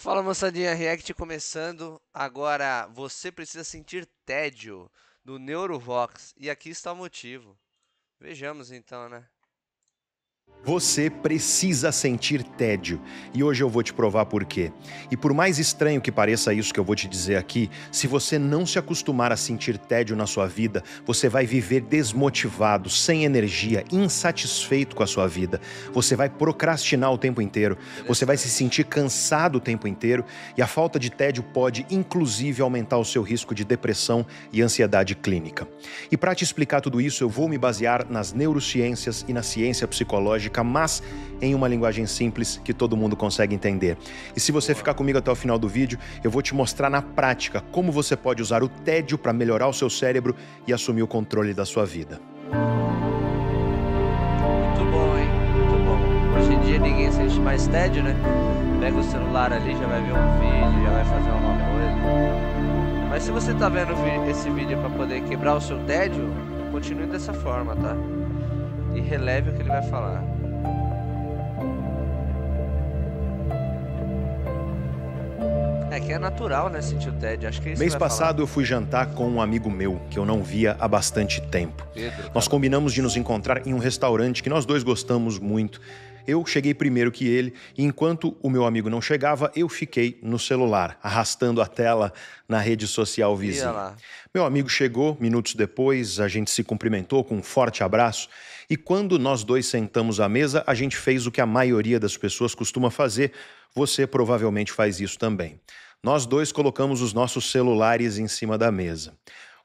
Fala moçadinha, React começando. Agora, você precisa sentir tédio do Neurovox. E aqui está o motivo. Vejamos então, né? Você precisa sentir tédio, e hoje eu vou te provar por quê. E por mais estranho que pareça isso que eu vou te dizer aqui, se você não se acostumar a sentir tédio na sua vida, você vai viver desmotivado, sem energia, insatisfeito com a sua vida. Você vai procrastinar o tempo inteiro, você vai se Interessante. sentir cansado o tempo inteiro, e a falta de tédio pode, inclusive, aumentar o seu risco de depressão e ansiedade clínica. E para te explicar tudo isso, eu vou me basear nas neurociências e na ciência psicológica, mas em uma linguagem simples que todo mundo consegue entender. E se você Boa. ficar comigo até o final do vídeo, eu vou te mostrar na prática como você pode usar o tédio para melhorar o seu cérebro e assumir o controle da sua vida. Muito bom, hein? Muito bom. Hoje em dia ninguém sente mais tédio, né? Pega o celular ali, já vai ver um vídeo, já vai fazer uma coisa. Mas se você tá vendo esse vídeo para poder quebrar o seu tédio, continue dessa forma, tá? E releve o que ele vai falar. É que é natural, né, sentir o tédio. Acho que é isso que Mês vai falar. passado eu fui jantar com um amigo meu que eu não via há bastante tempo. Pedro, Nós combinamos de nos encontrar em um restaurante que nós dois gostamos muito. Eu cheguei primeiro que ele e enquanto o meu amigo não chegava, eu fiquei no celular, arrastando a tela na rede social Ia vizinha. lá. Meu amigo chegou, minutos depois, a gente se cumprimentou com um forte abraço e quando nós dois sentamos à mesa, a gente fez o que a maioria das pessoas costuma fazer. Você provavelmente faz isso também. Nós dois colocamos os nossos celulares em cima da mesa.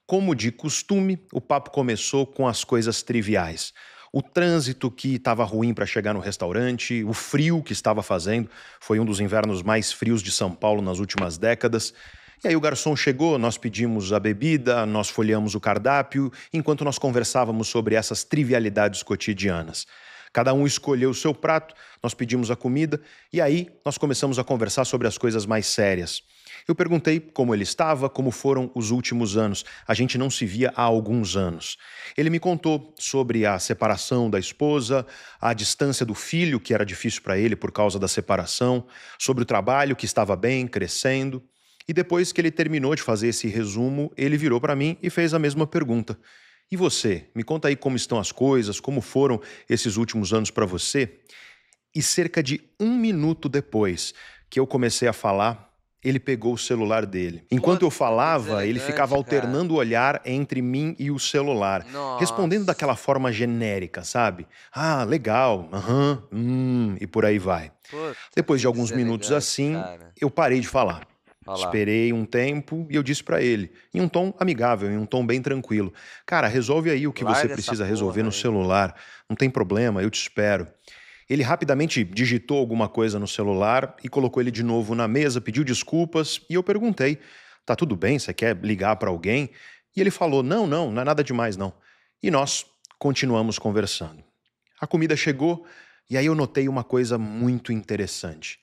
Como de costume, o papo começou com as coisas triviais. O trânsito que estava ruim para chegar no restaurante, o frio que estava fazendo, foi um dos invernos mais frios de São Paulo nas últimas décadas. E aí o garçom chegou, nós pedimos a bebida, nós folheamos o cardápio, enquanto nós conversávamos sobre essas trivialidades cotidianas. Cada um escolheu o seu prato, nós pedimos a comida e aí nós começamos a conversar sobre as coisas mais sérias. Eu perguntei como ele estava, como foram os últimos anos. A gente não se via há alguns anos. Ele me contou sobre a separação da esposa, a distância do filho, que era difícil para ele por causa da separação, sobre o trabalho que estava bem, crescendo. E depois que ele terminou de fazer esse resumo, ele virou para mim e fez a mesma pergunta. E você? Me conta aí como estão as coisas, como foram esses últimos anos para você? E cerca de um minuto depois que eu comecei a falar, ele pegou o celular dele. Enquanto eu Puta, que falava, ele ficava deselegante, cara. alternando o olhar entre mim e o celular, respondendo Nossa. daquela forma genérica, sabe? Ah, legal, aham, e por aí vai. Puta, Depois de que alguns minutos deselegante, assim, cara. eu parei de falar. Olha lá. Esperei um tempo e eu disse para ele, em um tom amigável, em um tom bem tranquilo: Cara, resolve aí o que você Larga essa precisa resolver porra no aí. celular. Não tem problema, eu te espero. Ele rapidamente digitou alguma coisa no celular e colocou ele de novo na mesa, pediu desculpas e eu perguntei: Tá tudo bem? Você quer ligar para alguém? E ele falou: Não, não, não é nada demais não. E nós continuamos conversando. A comida chegou e aí eu notei uma coisa muito interessante.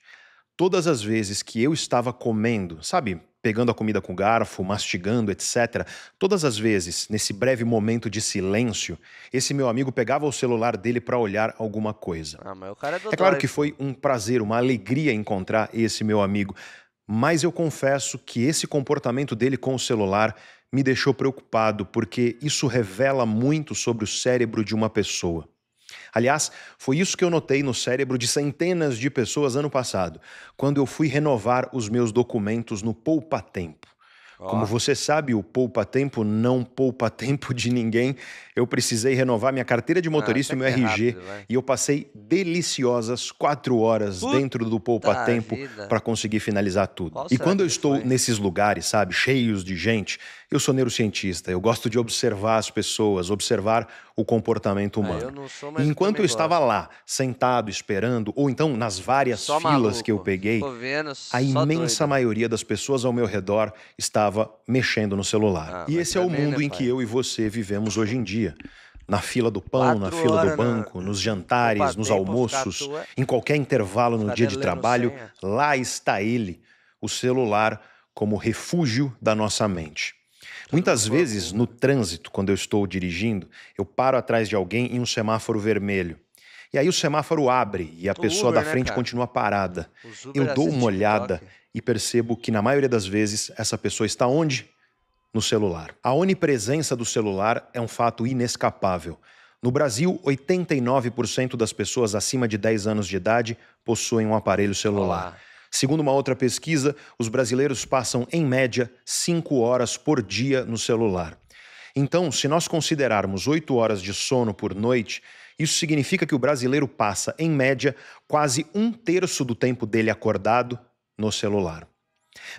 Todas as vezes que eu estava comendo, sabe, pegando a comida com garfo, mastigando, etc., todas as vezes, nesse breve momento de silêncio, esse meu amigo pegava o celular dele para olhar alguma coisa. Ah, mas o cara é É claro dodói, que pô. foi um prazer, uma alegria encontrar esse meu amigo, mas eu confesso que esse comportamento dele com o celular me deixou preocupado, porque isso revela muito sobre o cérebro de uma pessoa. Aliás, foi isso que eu notei no cérebro de centenas de pessoas ano passado, quando eu fui renovar os meus documentos no Poupa Tempo. Como Ó, você sabe, o Poupa Tempo não poupa tempo de ninguém. Eu precisei renovar minha carteira de motorista até e meu que é RG rápido, vai. e eu passei deliciosas 4 horas dentro do Poupa Puta Tempo vida. para conseguir finalizar tudo. Qual E será quando que eu ele estou foi? nesses lugares, sabe, cheios de gente, eu sou neurocientista, eu gosto de observar as pessoas, observar o comportamento Ah, eu humano. não sou, E mas eu enquanto eu também estava gosto. lá, sentado, esperando, ou então nas várias Só filas que eu maluco. peguei, Ficou vendo, a só imensa doido. maioria das pessoas ao meu redor estava mexendo no celular. Ah, E mas esse é o também, né, mundo em que pai? eu e você vivemos hoje em dia. Na fila do pão, na Quatro fila do horas banco, nos no poupa jantares, nos tempo, ficar almoços, tua, em qualquer intervalo no ficar dia de lendo trabalho, senha. lá está ele, o celular, como refúgio da nossa mente. Tudo Muitas por vezes, no culpa. trânsito, quando eu estou dirigindo, eu paro atrás de alguém em um semáforo vermelho. E aí o semáforo abre e a Do pessoa Uber, da né, frente cara? continua parada. Os Eu Uber dou assistem uma olhada TikTok. e percebo que na maioria das vezes essa pessoa está onde? No celular. A onipresença do celular é um fato inescapável. No Brasil, 89% das pessoas acima de 10 anos de idade possuem um aparelho Olha celular. lá. Segundo uma outra pesquisa, os brasileiros passam, em média, 5 horas por dia no celular. Então, se nós considerarmos 8 horas de sono por noite, isso significa que o brasileiro passa, em média, quase 1/3 do tempo dele acordado no celular.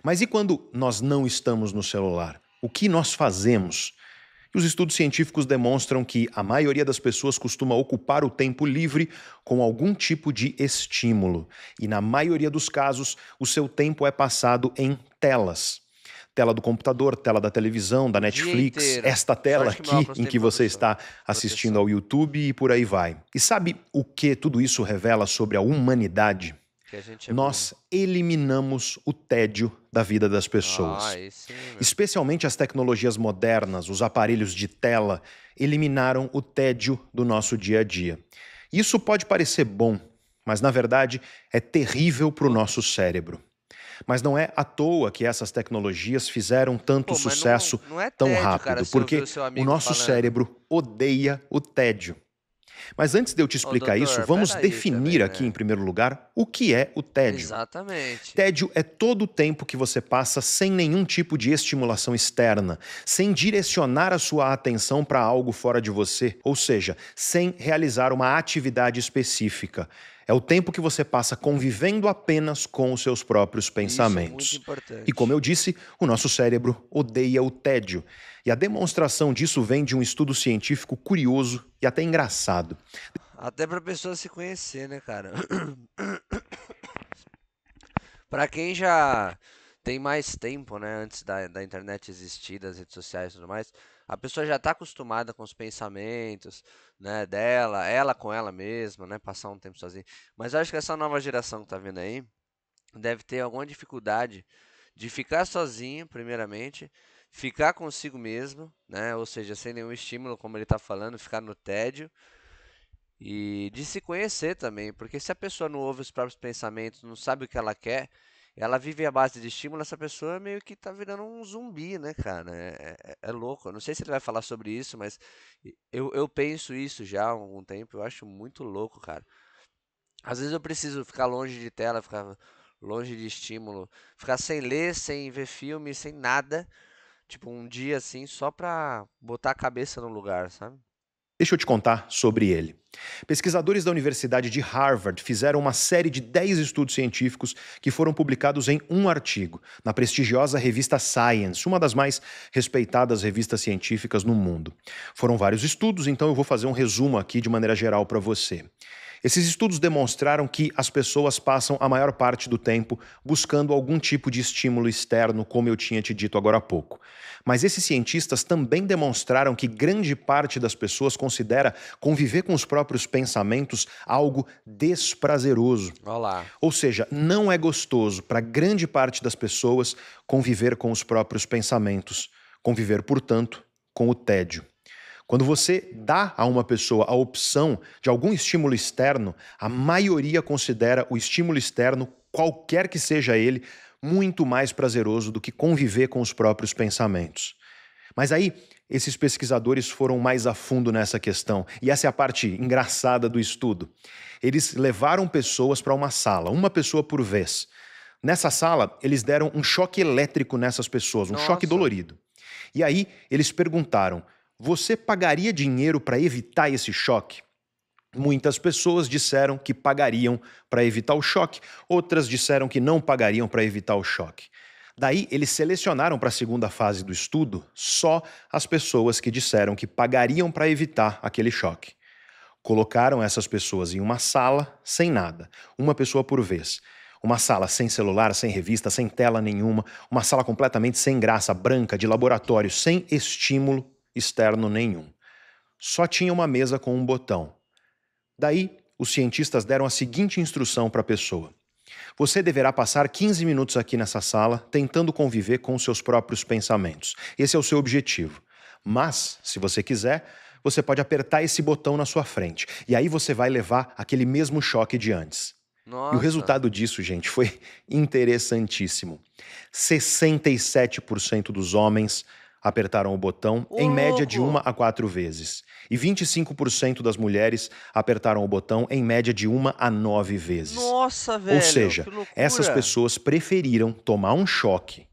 Mas e quando nós não estamos no celular? O que nós fazemos? E os estudos científicos demonstram que a maioria das pessoas costuma ocupar o tempo livre com algum tipo de estímulo. E na maioria dos casos, o seu tempo é passado em telas. Tela do computador, tela da televisão, da O dia Netflix, inteiro. esta tela Sorte que meu aqui óculos em tem que você está assistindo proteção. ao YouTube e por aí vai. E sabe o que tudo isso revela sobre a humanidade? Que a gente é burro. Nós eliminamos o tédio da vida das Ah, pessoas. aí sim, meu. Especialmente as tecnologias modernas, os aparelhos de tela, eliminaram o tédio do nosso dia a dia. Isso pode parecer bom, mas na verdade é terrível para o nosso cérebro. Mas não é à toa que essas tecnologias fizeram tanto Pô, mas sucesso não é tão tédio, rápido, cara, se ouvir porque o seu o amigo nosso falando. cérebro odeia o tédio. Mas antes de eu te Ô, explicar isso, doutor, vamos peraí definir também, aqui, em né? primeiro lugar, o que é o tédio. Exatamente. Tédio é todo o tempo que você passa sem nenhum tipo de estimulação externa, sem direcionar a sua atenção para algo fora de você, ou seja, sem realizar uma atividade específica. É o tempo que você passa convivendo apenas com os seus próprios Isso é muito pensamentos. importante. E como eu disse, o nosso cérebro odeia o tédio. E a demonstração disso vem de um estudo científico curioso e até engraçado. Até pra pessoa se conhecer, né, cara? Pra quem já tem mais tempo, né, antes da internet existir, das redes sociais e tudo mais, a pessoa já tá acostumada com os pensamentos, né, dela, ela com ela mesma, né, passar um tempo sozinha. Mas eu acho que essa nova geração que tá vindo aí deve ter alguma dificuldade de ficar sozinho, primeiramente, ficar consigo mesmo, né, ou seja, sem nenhum estímulo, como ele tá falando, ficar no tédio. E de se conhecer também, porque se a pessoa não ouve os próprios pensamentos, não sabe o que ela quer, ela vive à base de estímulo, essa pessoa meio que tá virando um zumbi, né, cara? É louco. Eu não sei se ele vai falar sobre isso, mas eu penso isso já há algum tempo, eu acho muito louco, cara. Às vezes eu preciso ficar longe de tela, ficar longe de estímulo, ficar sem ler, sem ver filme, sem nada, tipo um dia assim, só pra botar a cabeça no lugar, sabe? Deixa eu te contar sobre ele. Pesquisadores da Universidade de Harvard fizeram uma série de 10 estudos científicos que foram publicados em um artigo, na prestigiosa revista Science, uma das mais respeitadas revistas científicas no mundo. Foram vários estudos, então eu vou fazer um resumo aqui de maneira geral para você. Esses estudos demonstraram que as pessoas passam a maior parte do tempo buscando algum tipo de estímulo externo, como eu tinha te dito agora há pouco. Mas esses cientistas também demonstraram que grande parte das pessoas considera conviver com os próprios pensamentos algo desprazeroso. Olha lá. Ou seja, não é gostoso para grande parte das pessoas conviver com os próprios pensamentos, conviver, portanto, com o tédio. Quando você dá a uma pessoa a opção de algum estímulo externo, a maioria considera o estímulo externo, qualquer que seja ele, muito mais prazeroso do que conviver com os próprios pensamentos. Mas aí, esses pesquisadores foram mais a fundo nessa questão, e essa é a parte engraçada do estudo. Eles levaram pessoas para uma sala, uma pessoa por vez. Nessa sala, eles deram um choque elétrico nessas pessoas, um choque Nossa. dolorido. E aí, eles perguntaram: você pagaria dinheiro para evitar esse choque? Muitas pessoas disseram que pagariam para evitar o choque, outras disseram que não pagariam para evitar o choque. Daí, eles selecionaram para a segunda fase do estudo só as pessoas que disseram que pagariam para evitar aquele choque. Colocaram essas pessoas em uma sala sem nada, uma pessoa por vez. Uma sala sem celular, sem revista, sem tela nenhuma, uma sala completamente sem graça, branca, de laboratório, sem estímulo externo nenhum. Só tinha uma mesa com um botão. Daí, os cientistas deram a seguinte instrução para a pessoa: você deverá passar 15 minutos aqui nessa sala tentando conviver com os seus próprios pensamentos. Esse é o seu objetivo. Mas, se você quiser, você pode apertar esse botão na sua frente. E aí você vai levar aquele mesmo choque de antes. E o Nossa. resultado disso, gente, foi interessantíssimo. 67% dos homens apertaram o botão Ô, em média de louco! 1 a 4 vezes. E 25% das mulheres apertaram o botão em média de 1 a 9 vezes. Nossa, Ou velho, seja, que essas loucura! pessoas preferiram tomar um choque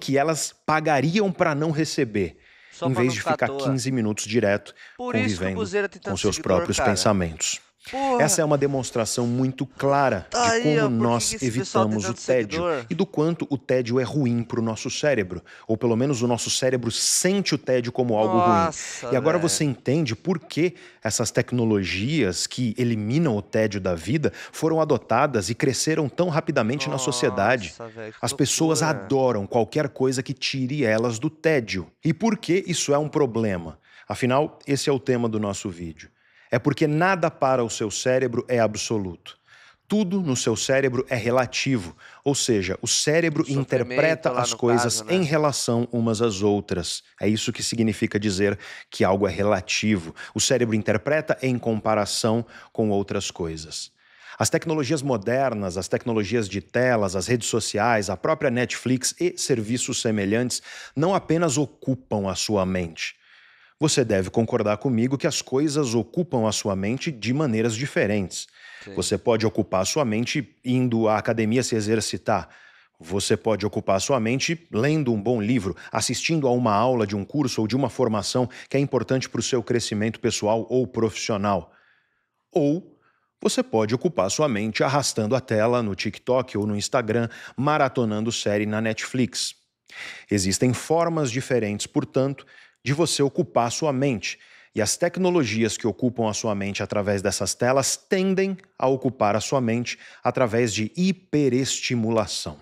que elas pagariam para não receber, Só em pra vez não de ficar à ficar toa. 15 minutos direto Por isso que o convivendo Buzeira tem com tanto seus seguidor, próprios cara. pensamentos. Porra! Essa é uma demonstração muito clara Tá de aí, como ó, por que nós esse pessoal tem evitamos o tanto tédio seguidor? e do quanto o tédio é ruim para o nosso cérebro, ou pelo menos o nosso cérebro sente o tédio como algo ruim. Nossa, E agora você velho. entende por que essas tecnologias que eliminam o tédio da vida foram adotadas e cresceram tão rapidamente na sociedade. Nossa, velho, que As pessoas loucura. adoram qualquer coisa que tire elas do tédio. E por que isso é um problema? Afinal, esse é o tema do nosso vídeo. É porque nada para o seu cérebro é absoluto. Tudo no seu cérebro é relativo, ou seja, o cérebro O sofrimento interpreta lá as no coisas caso, em né? relação umas às outras. É isso que significa dizer que algo é relativo. O cérebro interpreta em comparação com outras coisas. As tecnologias modernas, as tecnologias de telas, as redes sociais, a própria Netflix e serviços semelhantes não apenas ocupam a sua mente. Você deve concordar comigo que as coisas ocupam a sua mente de maneiras diferentes. Sim. Você pode ocupar a sua mente indo à academia se exercitar. Você pode ocupar a sua mente lendo um bom livro, assistindo a uma aula de um curso ou de uma formação que é importante para o seu crescimento pessoal ou profissional. Ou você pode ocupar a sua mente arrastando a tela no TikTok ou no Instagram, maratonando série na Netflix. Existem formas diferentes, portanto, de você ocupar a sua mente. E as tecnologias que ocupam a sua mente através dessas telas tendem a ocupar a sua mente através de hiperestimulação.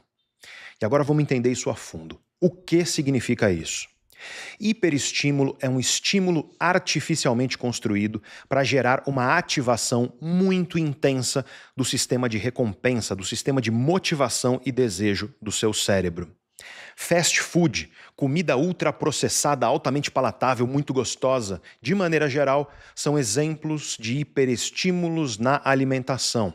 E agora vamos entender isso a fundo. O que significa isso? Hiperestímulo é um estímulo artificialmente construído para gerar uma ativação muito intensa do sistema de recompensa, do sistema de motivação e desejo do seu cérebro. Fast food, comida ultraprocessada, altamente palatável, muito gostosa, de maneira geral, são exemplos de hiperestímulos na alimentação.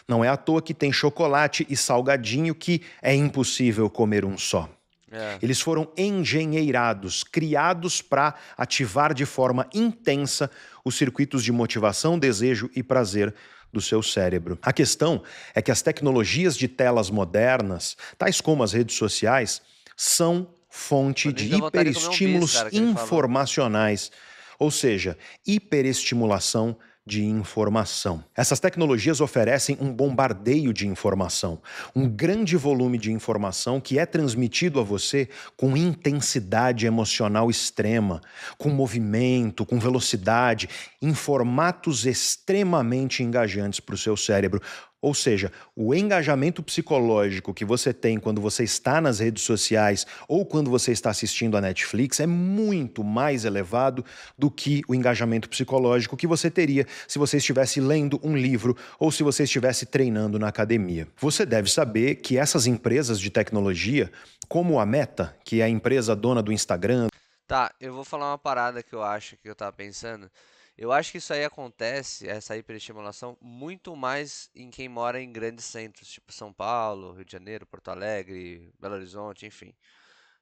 Não é à toa que tem chocolate e salgadinho que é impossível comer um só. É. Eles foram engenheirados, criados para ativar de forma intensa os circuitos de motivação, desejo e prazer do seu cérebro. A questão é que as tecnologias de telas modernas, tais como as redes sociais, são fonte Quando a gente de dá vontade de comer um bis, hiperestímulos cara, que ele falou. informacionais, ou seja, hiperestimulação de informação. Essas tecnologias oferecem um bombardeio de informação, um grande volume de informação que é transmitido a você com intensidade emocional extrema, com movimento, com velocidade, em formatos extremamente engajantes para o seu cérebro. Ou seja, o engajamento psicológico que você tem quando você está nas redes sociais ou quando você está assistindo a Netflix é muito mais elevado do que o engajamento psicológico que você teria se você estivesse lendo um livro ou se você estivesse treinando na academia. Você deve saber que essas empresas de tecnologia, como a Meta, que é a empresa dona do Instagram, Tá, eu vou falar uma parada que eu acho que eu tava pensando. Eu acho que isso aí acontece, essa hiperestimulação, muito mais em quem mora em grandes centros, tipo São Paulo, Rio de Janeiro, Porto Alegre, Belo Horizonte, enfim,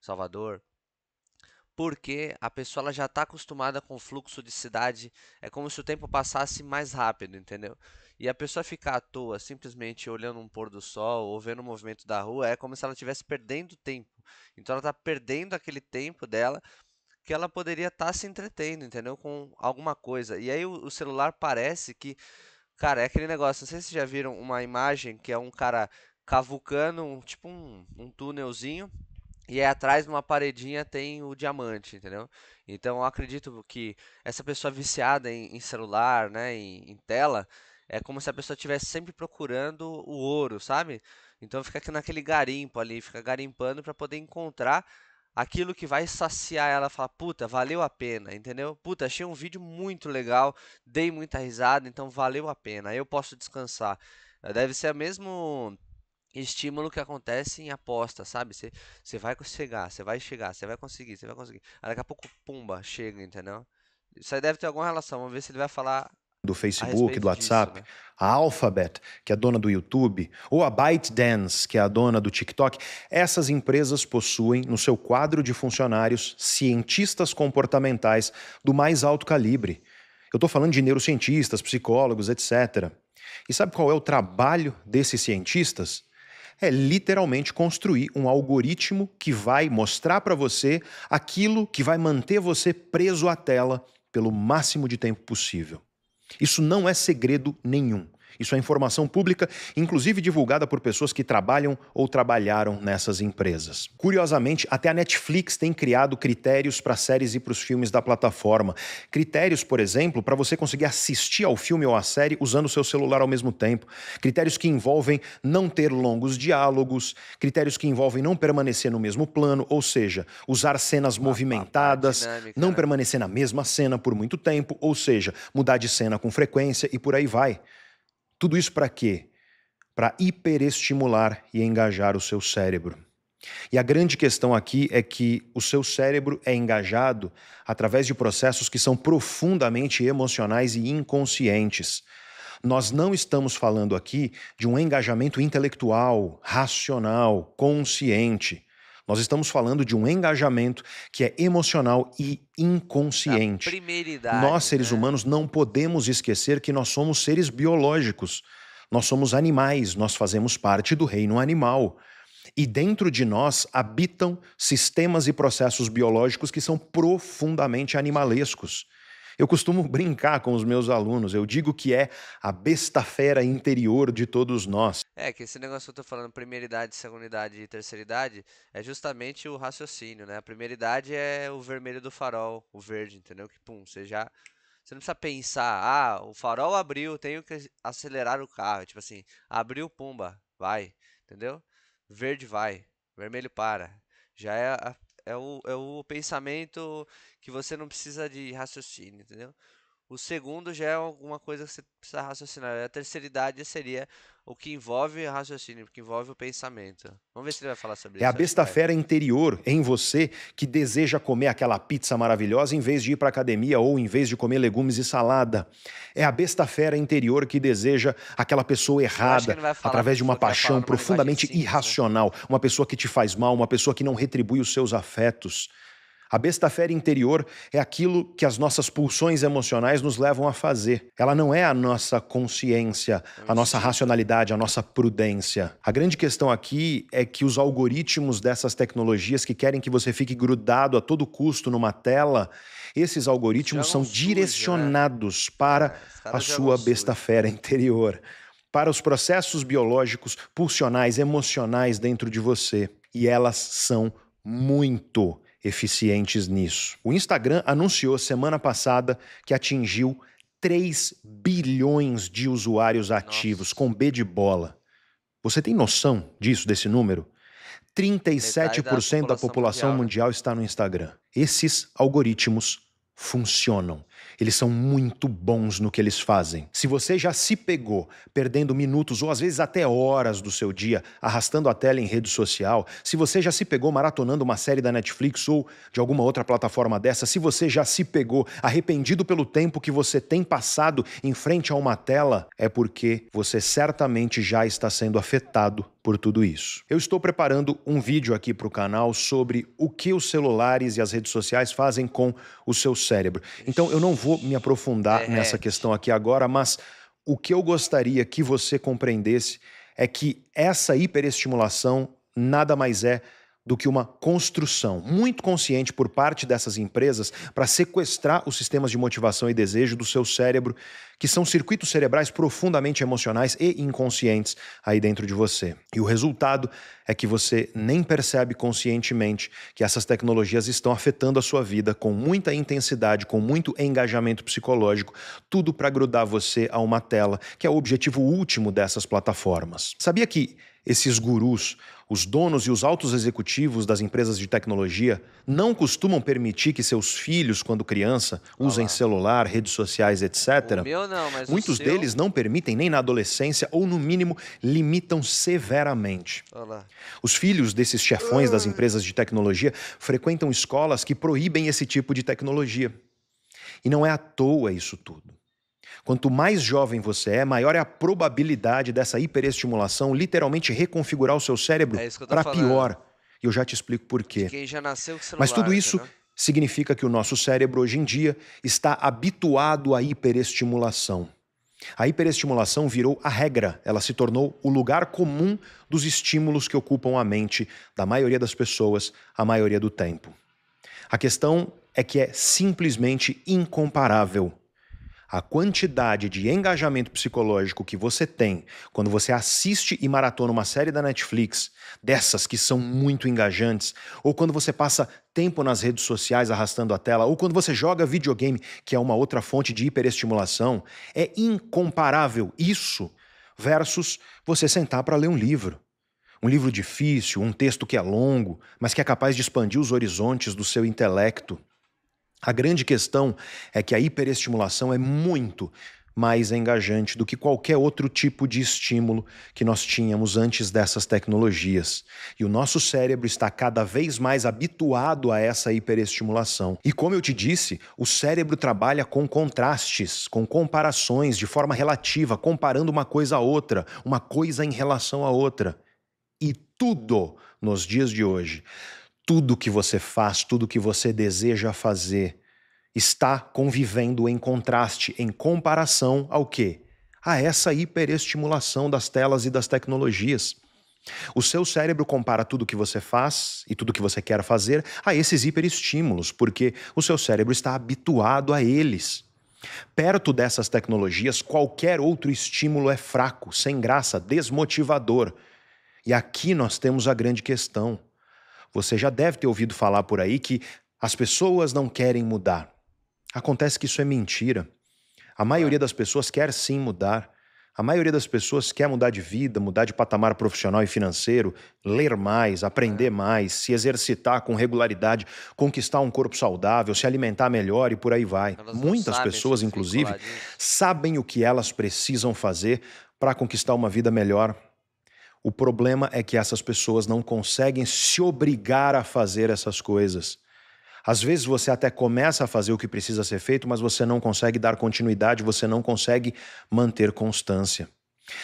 Salvador. Porque a pessoa ela já está acostumada com o fluxo de cidade, é como se o tempo passasse mais rápido, entendeu? E a pessoa ficar à toa, simplesmente olhando um pôr do sol ou vendo o movimento da rua, é como se ela estivesse perdendo tempo. Então ela está perdendo aquele tempo dela que ela poderia estar se entretendo, entendeu? Com alguma coisa. E aí o celular parece que, cara, é aquele negócio. Não sei se vocês já viram uma imagem que é um cara cavucando, tipo um túnelzinho. E aí atrás, numa paredinha, tem o diamante, entendeu? Então eu acredito que essa pessoa viciada em celular, né, em tela, é como se a pessoa estivesse sempre procurando o ouro, sabe? Então fica aqui naquele garimpo ali, fica garimpando para poder encontrar aquilo que vai saciar ela, falar, puta, valeu a pena, entendeu? Puta, achei um vídeo muito legal, dei muita risada, então valeu a pena. Aí eu posso descansar. Deve ser o mesmo estímulo que acontece em aposta, sabe? Você vai chegar, você vai chegar, você vai conseguir, você vai conseguir. Aí daqui a pouco, pumba, chega, entendeu? Isso aí deve ter alguma relação. Vamos ver se ele vai falar do a Facebook, do respeito disso, WhatsApp, né? a Alphabet, que é dona do YouTube, ou a ByteDance, que é a dona do TikTok, essas empresas possuem no seu quadro de funcionários cientistas comportamentais do mais alto calibre. Eu estou falando de neurocientistas, psicólogos, etc. E sabe qual é o trabalho desses cientistas? É literalmente construir um algoritmo que vai mostrar para você aquilo que vai manter você preso à tela pelo máximo de tempo possível. Isso não é segredo nenhum. Isso é informação pública, inclusive divulgada por pessoas que trabalham ou trabalharam nessas empresas. Curiosamente, até a Netflix tem criado critérios para séries e para os filmes da plataforma. Critérios, por exemplo, para você conseguir assistir ao filme ou à série usando o seu celular ao mesmo tempo. Critérios que envolvem não ter longos diálogos, critérios que envolvem não permanecer no mesmo plano, ou seja, usar cenas movimentadas, dinâmica, não né? permanecer na mesma cena por muito tempo, ou seja, mudar de cena com frequência e por aí vai. Tudo isso para quê? Para hiperestimular e engajar o seu cérebro. E a grande questão aqui é que o seu cérebro é engajado através de processos que são profundamente emocionais e inconscientes. Nós não estamos falando aqui de um engajamento intelectual, racional, consciente. Nós estamos falando de um engajamento que é emocional e inconsciente. Primeira idade, Nós, seres né? humanos, não podemos esquecer que nós somos seres biológicos. Nós somos animais, nós fazemos parte do reino animal. E dentro de nós habitam sistemas e processos biológicos que são profundamente animalescos. Eu costumo brincar com os meus alunos, eu digo que é a besta fera interior de todos nós. É, que esse negócio que eu tô falando, primeira idade, segunda idade e terceira idade, é justamente o raciocínio, né? A primeira idade é o vermelho do farol, o verde, entendeu? Que pum, você não precisa pensar, ah, o farol abriu, tenho que acelerar o carro. Tipo assim, abriu, pumba, vai, entendeu? Verde vai, vermelho para. Já é o pensamento que você não precisa de raciocínio, entendeu? O segundo já é alguma coisa que você precisa raciocinar. A terceira idade seria o que envolve o raciocínio, o que envolve o pensamento. Vamos ver se ele vai falar sobre É a isso. Acho que besta vai. fera interior em você que deseja comer aquela pizza maravilhosa em vez de ir para a academia ou em vez de comer legumes e salada. É a besta fera interior que deseja aquela pessoa Eu acho que errada ele vai falar, através de uma falou que ia falar paixão numa linguagem profundamente simples, né? irracional, uma pessoa que te faz mal, uma pessoa que não retribui os seus afetos. A besta fera interior é aquilo que as nossas pulsões emocionais nos levam a fazer. Ela não é a nossa consciência, a nossa racionalidade, a nossa prudência. A grande questão aqui é que os algoritmos dessas tecnologias que querem que você fique grudado a todo custo numa tela, esses algoritmos Jogam são sujo, né? direcionados para Os a caras sua jogam besta sujo. fera interior, para os processos biológicos, pulsionais, emocionais dentro de você. E elas são muito eficientes nisso. O Instagram anunciou semana passada que atingiu 3 bilhões de usuários ativos, Nossa, com B de bola. Você tem noção disso, desse número? metade da 37% da população mundial, né? mundial está no Instagram. Esses algoritmos funcionam. Eles são muito bons no que eles fazem. Se você já se pegou perdendo minutos ou às vezes até horas do seu dia arrastando a tela em rede social, se você já se pegou maratonando uma série da Netflix ou de alguma outra plataforma dessa, se você já se pegou arrependido pelo tempo que você tem passado em frente a uma tela, é porque você certamente já está sendo afetado por tudo isso. Eu estou preparando um vídeo aqui para o canal sobre o que os celulares e as redes sociais fazem com o seu cérebro. Então eu não vou me aprofundar nessa Derrete. questão aqui agora, mas o que eu gostaria que você compreendesse é que essa hiperestimulação nada mais é do que uma construção muito consciente por parte dessas empresas para sequestrar os sistemas de motivação e desejo do seu cérebro, que são circuitos cerebrais profundamente emocionais e inconscientes aí dentro de você. E o resultado é que você nem percebe conscientemente que essas tecnologias estão afetando a sua vida com muita intensidade, com muito engajamento psicológico, tudo para grudar você a uma tela, que é o objetivo último dessas plataformas. Sabia que esses gurus, os donos e os altos executivos das empresas de tecnologia não costumam permitir que seus filhos, quando criança, usem lá. celular, redes sociais, O etc. meu não, mas Muitos o seu... deles não permitem nem na adolescência ou, no mínimo, limitam severamente. Olha lá. Os filhos desses chefões das empresas de tecnologia frequentam escolas que proíbem esse tipo de tecnologia. E não é à toa isso tudo. Quanto mais jovem você é, maior é a probabilidade dessa hiperestimulação literalmente reconfigurar o seu cérebro É isso que eu tô para falando. pior. E eu já te explico por De quê. quem já nasceu com celular, Mas tudo isso entendeu? significa que o nosso cérebro hoje em dia está habituado à hiperestimulação. A hiperestimulação virou a regra, ela se tornou o lugar comum dos estímulos que ocupam a mente da maioria das pessoas a maioria do tempo. A questão é que é simplesmente incomparável. A quantidade de engajamento psicológico que você tem quando você assiste e maratona uma série da Netflix, dessas que são muito engajantes, ou quando você passa tempo nas redes sociais arrastando a tela, ou quando você joga videogame, que é uma outra fonte de hiperestimulação, é incomparável isso versus você sentar para ler um livro. Um livro difícil, um texto que é longo, mas que é capaz de expandir os horizontes do seu intelecto. A grande questão é que a hiperestimulação é muito mais engajante do que qualquer outro tipo de estímulo que nós tínhamos antes dessas tecnologias. E o nosso cérebro está cada vez mais habituado a essa hiperestimulação. E como eu te disse, o cérebro trabalha com contrastes, com comparações de forma relativa, comparando uma coisa a outra, uma coisa em relação a outra. E tudo nos dias de hoje, tudo que você faz, tudo que você deseja fazer, está convivendo em contraste, em comparação ao quê? A essa hiperestimulação das telas e das tecnologias. O seu cérebro compara tudo que você faz e tudo que você quer fazer a esses hiperestímulos, porque o seu cérebro está habituado a eles. Perto dessas tecnologias, qualquer outro estímulo é fraco, sem graça, desmotivador. E aqui nós temos a grande questão. Você já deve ter ouvido falar por aí que as pessoas não querem mudar. Acontece que isso é mentira. A maioria das pessoas quer sim mudar. A maioria das pessoas quer mudar de vida, mudar de patamar profissional e financeiro, ler mais, aprender mais, se exercitar com regularidade, conquistar um corpo saudável, se alimentar melhor e por aí vai. Muitas pessoas, inclusive, sabem o que elas precisam fazer para conquistar uma vida melhor. O problema é que essas pessoas não conseguem se obrigar a fazer essas coisas. Às vezes você até começa a fazer o que precisa ser feito, mas você não consegue dar continuidade, você não consegue manter constância.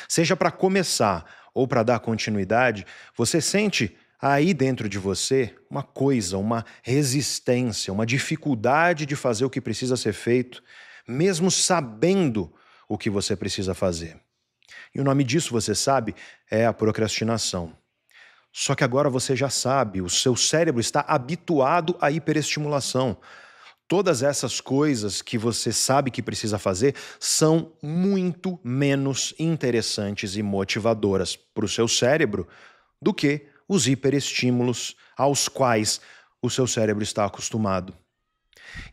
Seja para começar ou para dar continuidade, você sente aí dentro de você uma coisa, uma resistência, uma dificuldade de fazer o que precisa ser feito, mesmo sabendo o que você precisa fazer. E o nome disso, você sabe, é a procrastinação. Só que agora você já sabe, o seu cérebro está habituado à hiperestimulação. Todas essas coisas que você sabe que precisa fazer são muito menos interessantes e motivadoras para o seu cérebro do que os hiperestímulos aos quais o seu cérebro está acostumado.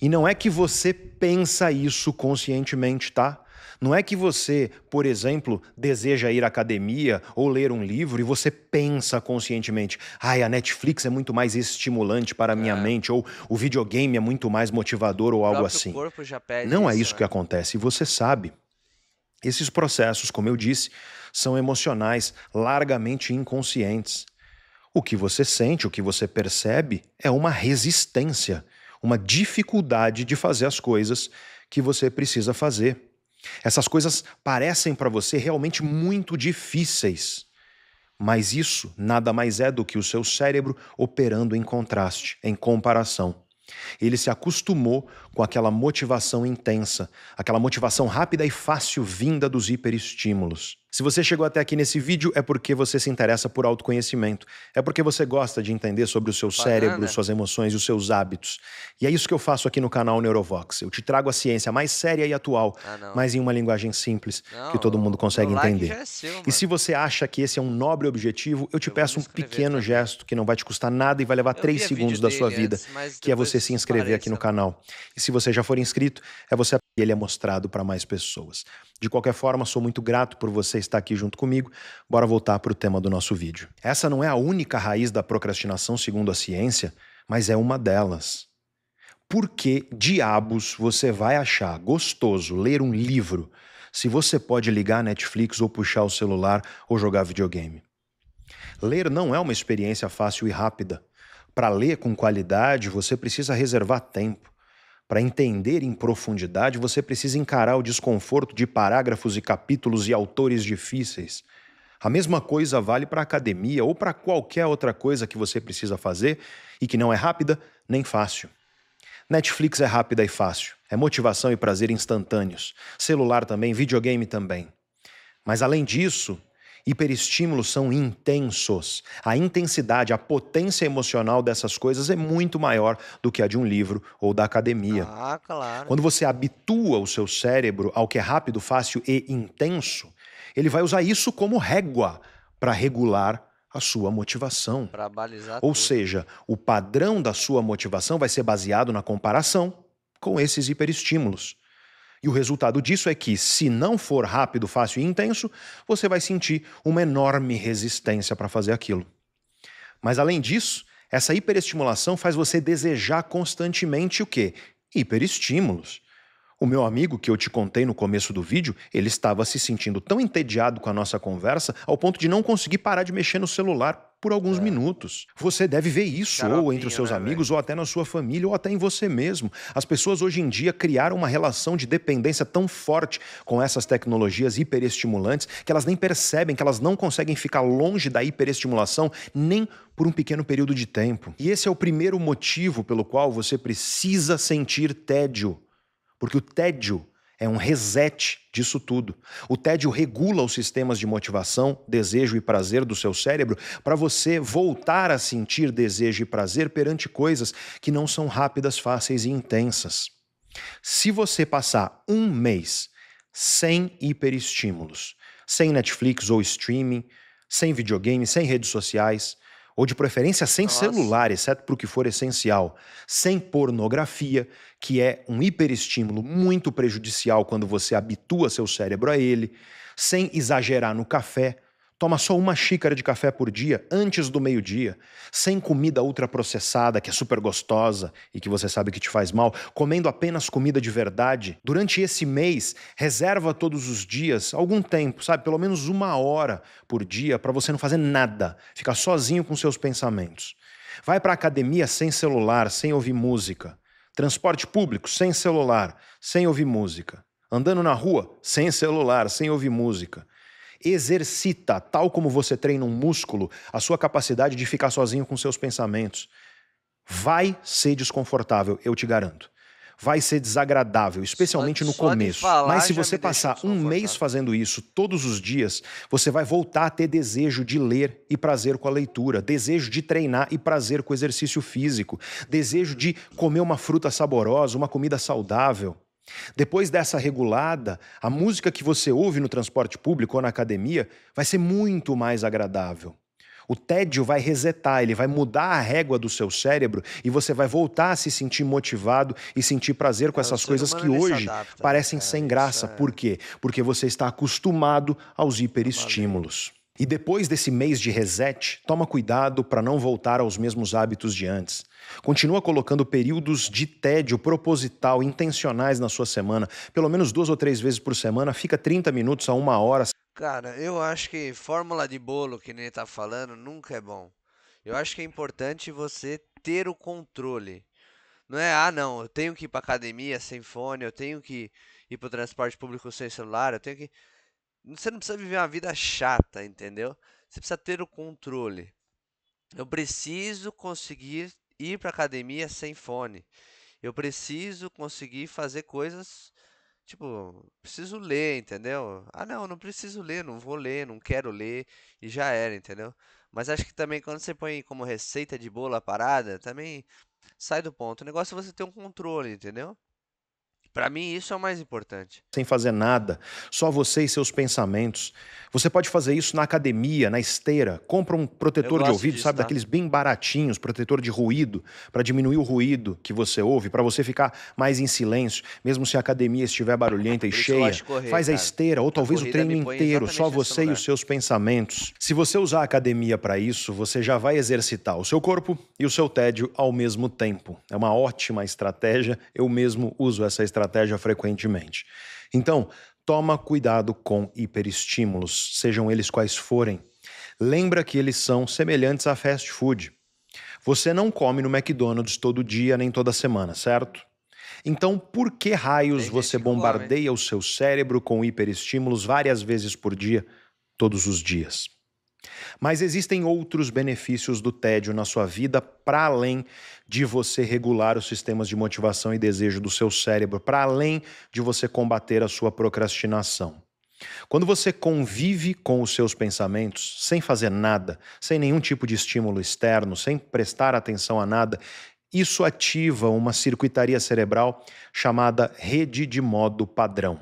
E não é que você pensa isso conscientemente, tá? Não é que você, por exemplo, deseja ir à academia ou ler um livro e você pensa conscientemente, a Netflix é muito mais estimulante para a minha mente, ou o videogame é muito mais motivador ou algo assim. Corpo já pede não é isso que acontece, e você sabe. Esses processos, como eu disse, são emocionais, largamente inconscientes. O que você sente, o que você percebe é uma resistência, uma dificuldade de fazer as coisas que você precisa fazer. Essas coisas parecem para você realmente muito difíceis, mas isso nada mais é do que o seu cérebro operando em contraste, em comparação. Ele se acostumou com aquela motivação intensa, aquela motivação rápida e fácil vinda dos hiperestímulos. Se você chegou até aqui nesse vídeo, é porque você se interessa por autoconhecimento. É porque você gosta de entender sobre o seu cérebro, suas emoções e os seus hábitos. E é isso que eu faço aqui no canal Neurovox. Eu te trago a ciência mais séria e atual, mas em uma linguagem simples, que todo mundo consegue entender. E se você acha que esse é um nobre objetivo, eu te peço um pequeno gesto que não vai te custar nada e vai levar 3 segundos da sua vida, que é você se inscrever aqui no canal. E se você já for inscrito, é você e ele é mostrado para mais pessoas. De qualquer forma, sou muito grato por você estar aqui junto comigo. Bora voltar para o tema do nosso vídeo. Essa não é a única raiz da procrastinação segundo a ciência, mas é uma delas. Por que diabos você vai achar gostoso ler um livro se você pode ligar a Netflix ou puxar o celular ou jogar videogame? Ler não é uma experiência fácil e rápida. Para ler com qualidade, você precisa reservar tempo. Para entender em profundidade, você precisa encarar o desconforto de parágrafos e capítulos e autores difíceis. A mesma coisa vale para a academia ou para qualquer outra coisa que você precisa fazer e que não é rápida nem fácil. Netflix é rápida e fácil, é motivação e prazer instantâneos. Celular também, videogame também. Mas além disso, hiperestímulos são intensos. A intensidade, a potência emocional dessas coisas é muito maior do que a de um livro ou da academia. Ah, claro. Quando você habitua o seu cérebro ao que é rápido, fácil e intenso, ele vai usar isso como régua para regular a sua motivação. Pra balizar Ou tudo. seja, o padrão da sua motivação vai ser baseado na comparação com esses hiperestímulos. E o resultado disso é que, se não for rápido, fácil e intenso, você vai sentir uma enorme resistência para fazer aquilo. Mas além disso, essa hiperestimulação faz você desejar constantemente o quê? Hiperestímulos. O meu amigo, que eu te contei no começo do vídeo, ele estava se sentindo tão entediado com a nossa conversa ao ponto de não conseguir parar de mexer no celular por alguns minutos. Você deve ver isso ou entre os seus amigos, ou até na sua família, ou até em você mesmo. As pessoas hoje em dia criaram uma relação de dependência tão forte com essas tecnologias hiperestimulantes que elas nem percebem, que elas não conseguem ficar longe da hiperestimulação nem por um pequeno período de tempo. E esse é o primeiro motivo pelo qual você precisa sentir tédio. Porque o tédio é um reset disso tudo. O tédio regula os sistemas de motivação, desejo e prazer do seu cérebro para você voltar a sentir desejo e prazer perante coisas que não são rápidas, fáceis e intensas. Se você passar um mês sem hiperestímulos, sem Netflix ou streaming, sem videogame, sem redes sociais, ou de preferência sem celular, exceto para o que for essencial, sem pornografia, que é um hiperestímulo muito prejudicial quando você habitua seu cérebro a ele, sem exagerar no café, toma só uma xícara de café por dia antes do meio-dia, sem comida ultraprocessada, que é super gostosa e que você sabe que te faz mal, comendo apenas comida de verdade. Durante esse mês, reserva todos os dias algum tempo, sabe? Pelo menos 1 hora por dia para você não fazer nada, ficar sozinho com seus pensamentos. Vai para a academia sem celular, sem ouvir música. Transporte público, sem celular, sem ouvir música. Andando na rua, sem celular, sem ouvir música. Exercita, tal como você treina um músculo, a sua capacidade de ficar sozinho com seus pensamentos. Vai ser desconfortável, eu te garanto. Vai ser desagradável, especialmente no começo. Mas se você passar um mês fazendo isso todos os dias, você vai voltar a ter desejo de ler e prazer com a leitura, desejo de treinar e prazer com o exercício físico, desejo de comer uma fruta saborosa, uma comida saudável. Depois dessa regulada, a música que você ouve no transporte público ou na academia vai ser muito mais agradável. O tédio vai resetar, ele vai mudar a régua do seu cérebro e você vai voltar a se sentir motivado e sentir prazer com essas coisas que hoje parecem sem graça. Por quê? Porque você está acostumado aos hiperestímulos. E depois desse mês de reset, toma cuidado para não voltar aos mesmos hábitos de antes. Continua colocando períodos de tédio proposital, intencionais na sua semana. Pelo menos 2 ou 3 vezes por semana, fica 30 minutos a 1 hora. Cara, eu acho que fórmula de bolo, que nem ele tá falando, nunca é bom. Eu acho que é importante você ter o controle. Não é, não, eu tenho que ir pra academia sem fone, eu tenho que ir pro transporte público sem celular, eu tenho que... Você não precisa viver uma vida chata, entendeu? Você precisa ter o controle. Eu preciso conseguir ir pra academia sem fone. Eu preciso conseguir fazer coisas, tipo, preciso ler, entendeu? Não, não preciso ler, não vou ler, não quero ler e já era, entendeu? Mas acho que também quando você põe como receita de bolo a parada, também sai do ponto. O negócio é você ter um controle, entendeu? Pra mim isso é o mais importante. Sem fazer nada, só você e seus pensamentos. Você pode fazer isso na academia, na esteira. Compra um protetor de ouvido, disso, sabe, tá? daqueles bem baratinhos, protetor de ruído, para diminuir o ruído que você ouve, para você ficar mais em silêncio, mesmo se a academia estiver barulhenta e Por isso eu cheia. gosto de correr, Faz a cara. esteira, ou talvez o corrida treino me põe inteiro, só exatamente nesse você e lugar. os seus pensamentos. Se você usar a academia para isso, você já vai exercitar o seu corpo e o seu tédio ao mesmo tempo. É uma ótima estratégia, eu mesmo uso essa estratégia frequentemente. Então, toma cuidado com hiperestímulos, sejam eles quais forem. Lembra que eles são semelhantes a fast food. Você não come no McDonald's todo dia nem toda semana, certo? Então, por que raios Tem você gente que come, hein? bombardeia o seu cérebro com hiperestímulos várias vezes por dia, todos os dias? Mas existem outros benefícios do tédio na sua vida para além de você regular os sistemas de motivação e desejo do seu cérebro, para além de você combater a sua procrastinação. Quando você convive com os seus pensamentos, sem fazer nada, sem nenhum tipo de estímulo externo, sem prestar atenção a nada, isso ativa uma circuitaria cerebral chamada rede de modo padrão.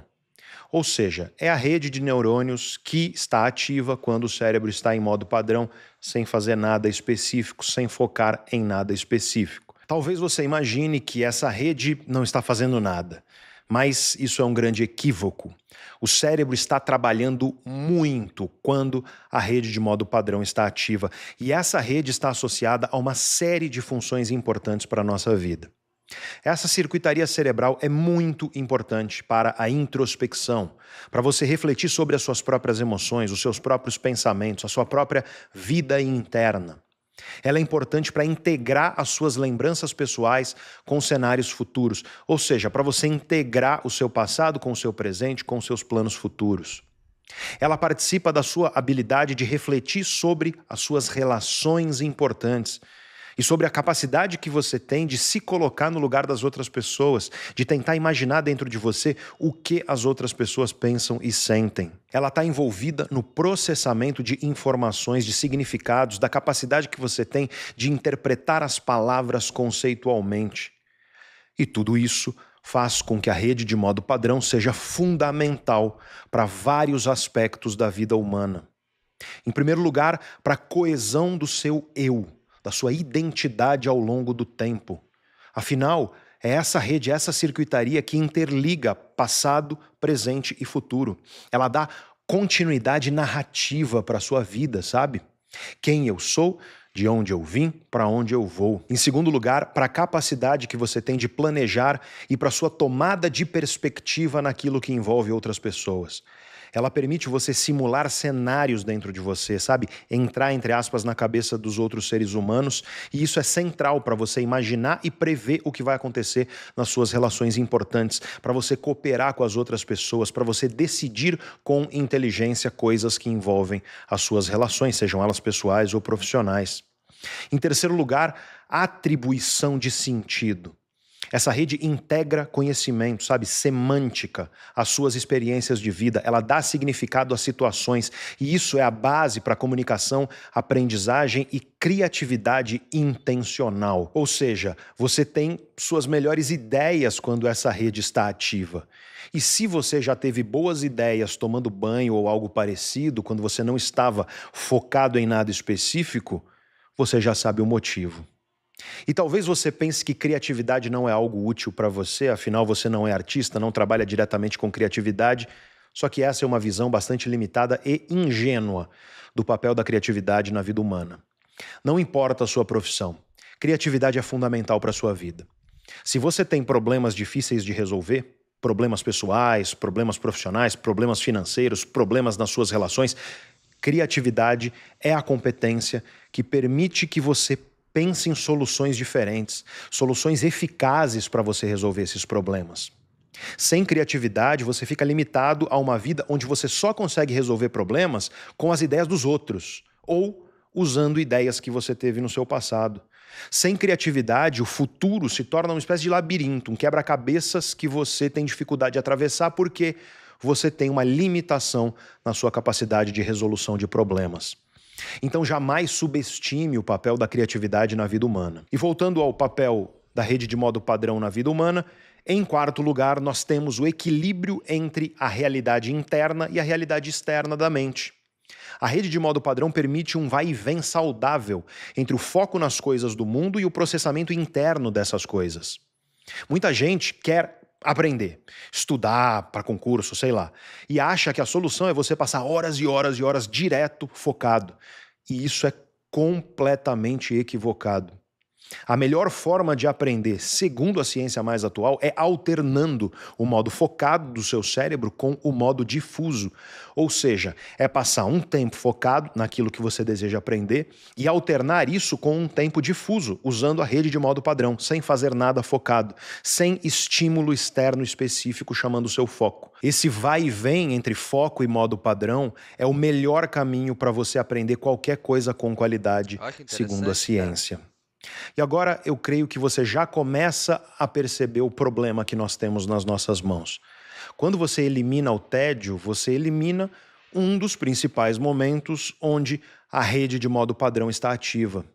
Ou seja, é a rede de neurônios que está ativa quando o cérebro está em modo padrão, sem fazer nada específico, sem focar em nada específico. Talvez você imagine que essa rede não está fazendo nada, mas isso é um grande equívoco. O cérebro está trabalhando muito quando a rede de modo padrão está ativa, e essa rede está associada a uma série de funções importantes para a nossa vida. Essa circuitaria cerebral é muito importante para a introspecção, para você refletir sobre as suas próprias emoções, os seus próprios pensamentos, a sua própria vida interna. Ela é importante para integrar as suas lembranças pessoais com cenários futuros, ou seja, para você integrar o seu passado com o seu presente, com os seus planos futuros. Ela participa da sua habilidade de refletir sobre as suas relações importantes e sobre a capacidade que você tem de se colocar no lugar das outras pessoas, de tentar imaginar dentro de você o que as outras pessoas pensam e sentem. Ela está envolvida no processamento de informações, de significados, da capacidade que você tem de interpretar as palavras conceitualmente. E tudo isso faz com que a rede de modo padrão seja fundamental para vários aspectos da vida humana. Em primeiro lugar, para a coesão do seu eu, da sua identidade ao longo do tempo. Afinal, é essa rede, essa circuitaria que interliga passado, presente e futuro. Ela dá continuidade narrativa para a sua vida, sabe? Quem eu sou, de onde eu vim, para onde eu vou. Em segundo lugar, para a capacidade que você tem de planejar e para a sua tomada de perspectiva naquilo que envolve outras pessoas. Ela permite você simular cenários dentro de você, sabe? Entrar, entre aspas, na cabeça dos outros seres humanos, e isso é central para você imaginar e prever o que vai acontecer nas suas relações importantes, para você cooperar com as outras pessoas, para você decidir com inteligência coisas que envolvem as suas relações, sejam elas pessoais ou profissionais. Em terceiro lugar, atribuição de sentido. Essa rede integra conhecimento, sabe, semântica, às suas experiências de vida. Ela dá significado às situações e isso é a base para a comunicação, aprendizagem e criatividade intencional. Ou seja, você tem suas melhores ideias quando essa rede está ativa. E se você já teve boas ideias tomando banho ou algo parecido, quando você não estava focado em nada específico, você já sabe o motivo. E talvez você pense que criatividade não é algo útil para você, afinal você não é artista, não trabalha diretamente com criatividade, só que essa é uma visão bastante limitada e ingênua do papel da criatividade na vida humana. Não importa a sua profissão, criatividade é fundamental para a sua vida. Se você tem problemas difíceis de resolver, problemas pessoais, problemas profissionais, problemas financeiros, problemas nas suas relações, criatividade é a competência que permite que você pense em soluções diferentes, soluções eficazes para você resolver esses problemas. Sem criatividade, você fica limitado a uma vida onde você só consegue resolver problemas com as ideias dos outros ou usando ideias que você teve no seu passado. Sem criatividade, o futuro se torna uma espécie de labirinto, um quebra-cabeças que você tem dificuldade de atravessar porque você tem uma limitação na sua capacidade de resolução de problemas. Então jamais subestime o papel da criatividade na vida humana. E voltando ao papel da rede de modo padrão na vida humana, em quarto lugar nós temos o equilíbrio entre a realidade interna e a realidade externa da mente. A rede de modo padrão permite um vai e vem saudável entre o foco nas coisas do mundo e o processamento interno dessas coisas. Muita gente quer aprender, estudar para concurso, sei lá, e acha que a solução é você passar horas e horas e horas direto focado. E isso é completamente equivocado. A melhor forma de aprender, segundo a ciência mais atual, é alternando o modo focado do seu cérebro com o modo difuso. Ou seja, é passar um tempo focado naquilo que você deseja aprender e alternar isso com um tempo difuso, usando a rede de modo padrão, sem fazer nada focado, sem estímulo externo específico chamando o seu foco. Esse vai e vem entre foco e modo padrão é o melhor caminho para você aprender qualquer coisa com qualidade, segundo a ciência. E agora eu creio que você já começa a perceber o problema que nós temos nas nossas mãos. Quando você elimina o tédio, você elimina um dos principais momentos onde a rede de modo padrão está ativa.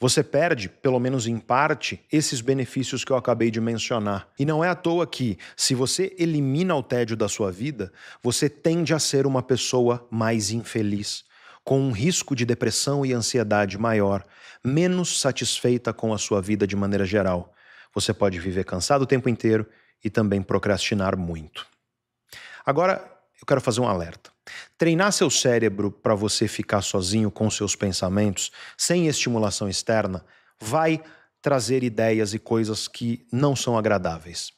Você perde, pelo menos em parte, esses benefícios que eu acabei de mencionar. E não é à toa que, se você elimina o tédio da sua vida, você tende a ser uma pessoa mais infeliz, com um risco de depressão e ansiedade maior, menos satisfeita com a sua vida de maneira geral. Você pode viver cansado o tempo inteiro e também procrastinar muito. Agora, eu quero fazer um alerta. Treinar seu cérebro para você ficar sozinho com seus pensamentos, sem estimulação externa, vai trazer ideias e coisas que não são agradáveis.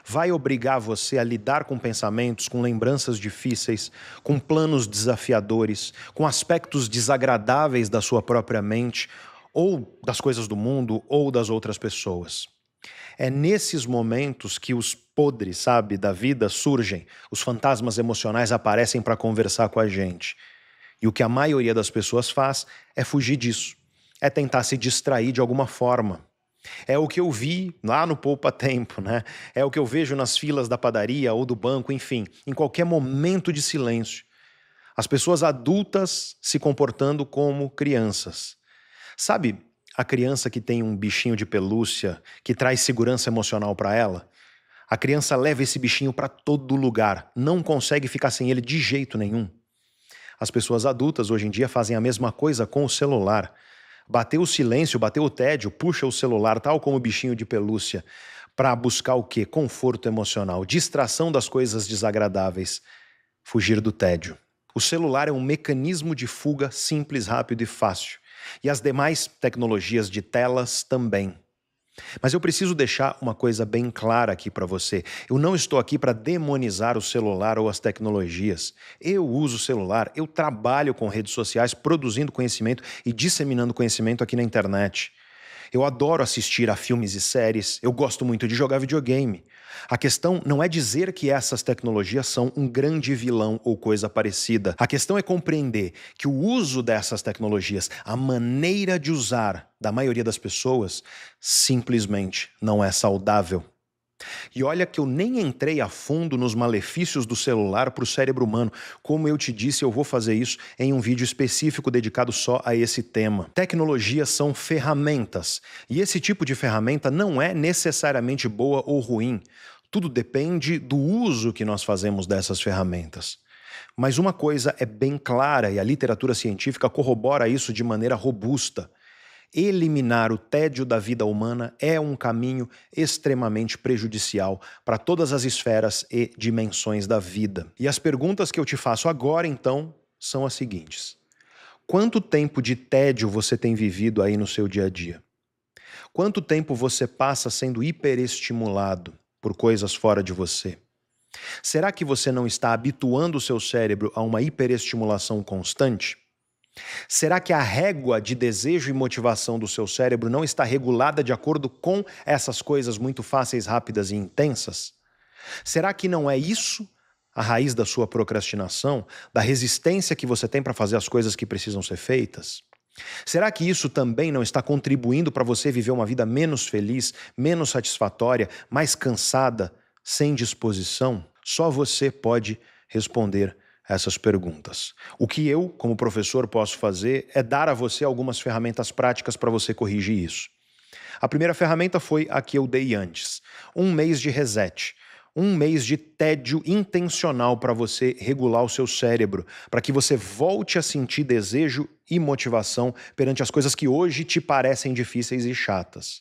Vai obrigar você a lidar com pensamentos, com lembranças difíceis, com planos desafiadores, com aspectos desagradáveis da sua própria mente, ou das coisas do mundo, ou das outras pessoas. É nesses momentos que os podres, da vida surgem, os fantasmas emocionais aparecem para conversar com a gente. E o que a maioria das pessoas faz é fugir disso, é tentar se distrair de alguma forma. É o que eu vi lá no Poupa Tempo, né? É o que eu vejo nas filas da padaria ou do banco, enfim, em qualquer momento de silêncio. As pessoas adultas se comportando como crianças. Sabe a criança que tem um bichinho de pelúcia que traz segurança emocional para ela? A criança leva esse bichinho para todo lugar, não consegue ficar sem ele de jeito nenhum. As pessoas adultas hoje em dia fazem a mesma coisa com o celular. Bateu o silêncio, bateu o tédio, puxa o celular, tal como o bichinho de pelúcia, para buscar o quê? Conforto emocional, distração das coisas desagradáveis, fugir do tédio. O celular é um mecanismo de fuga simples, rápido e fácil. E as demais tecnologias de telas também. Mas eu preciso deixar uma coisa bem clara aqui para você. Eu não estou aqui para demonizar o celular ou as tecnologias. Eu uso o celular, eu trabalho com redes sociais, produzindo conhecimento e disseminando conhecimento aqui na internet. Eu adoro assistir a filmes e séries, eu gosto muito de jogar videogame. A questão não é dizer que essas tecnologias são um grande vilão ou coisa parecida. A questão é compreender que o uso dessas tecnologias, a maneira de usar da maioria das pessoas, simplesmente não é saudável. E olha que eu nem entrei a fundo nos malefícios do celular para o cérebro humano. Como eu te disse, eu vou fazer isso em um vídeo específico dedicado só a esse tema. Tecnologias são ferramentas, e esse tipo de ferramenta não é necessariamente boa ou ruim. Tudo depende do uso que nós fazemos dessas ferramentas. Mas uma coisa é bem clara, e a literatura científica corrobora isso de maneira robusta. Eliminar o tédio da vida humana é um caminho extremamente prejudicial para todas as esferas e dimensões da vida. E as perguntas que eu te faço agora, então, são as seguintes. Quanto tempo de tédio você tem vivido aí no seu dia a dia? Quanto tempo você passa sendo hiperestimulado por coisas fora de você? Será que você não está habituando o seu cérebro a uma hiperestimulação constante? Será que a régua de desejo e motivação do seu cérebro não está regulada de acordo com essas coisas muito fáceis, rápidas e intensas? Será que não é isso a raiz da sua procrastinação, da resistência que você tem para fazer as coisas que precisam ser feitas? Será que isso também não está contribuindo para você viver uma vida menos feliz, menos satisfatória, mais cansada, sem disposição? Só você pode responder essas perguntas. O que eu, como professor, posso fazer é dar a você algumas ferramentas práticas para você corrigir isso. A primeira ferramenta foi a que eu dei antes. 1 mês de reset. 1 mês de tédio intencional para você regular o seu cérebro, para que você volte a sentir desejo e motivação perante as coisas que hoje te parecem difíceis e chatas.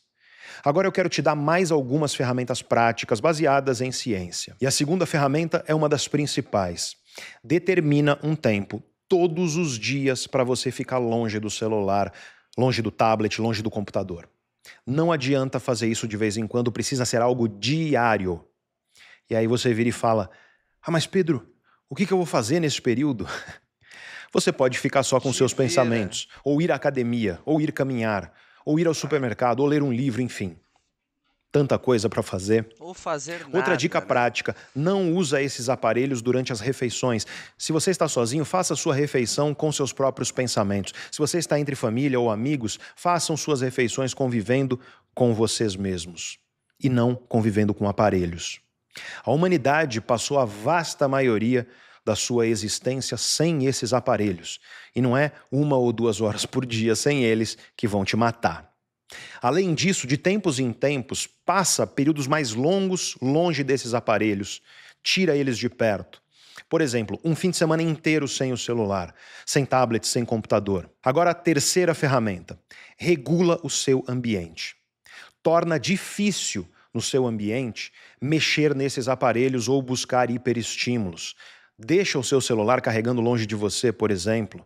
Agora eu quero te dar mais algumas ferramentas práticas baseadas em ciência. E a segunda ferramenta é uma das principais. Determina um tempo, todos os dias, para você ficar longe do celular, longe do tablet, longe do computador. Não adianta fazer isso de vez em quando, precisa ser algo diário. E aí você vira e fala, mas Pedro, o que eu vou fazer nesse período? Você pode ficar só com seus pensamentos, ou ir à academia, ou ir caminhar, ou ir ao supermercado, ou ler um livro, enfim. Tanta coisa para fazer. Ou fazer nada. Outra dica prática, não usa esses aparelhos durante as refeições. Se você está sozinho, faça sua refeição com seus próprios pensamentos. Se você está entre família ou amigos, façam suas refeições convivendo com vocês mesmos e não convivendo com aparelhos. A humanidade passou a vasta maioria da sua existência sem esses aparelhos. E não é 1 ou 2 horas por dia sem eles que vão te matar. Além disso, de tempos em tempos, passa períodos mais longos longe desses aparelhos, tira eles de perto. Por exemplo, um fim de semana inteiro sem o celular, sem tablet, sem computador. Agora, a terceira ferramenta, regula o seu ambiente. Torna difícil no seu ambiente mexer nesses aparelhos ou buscar hiperestímulos. Deixa o seu celular carregando longe de você, por exemplo.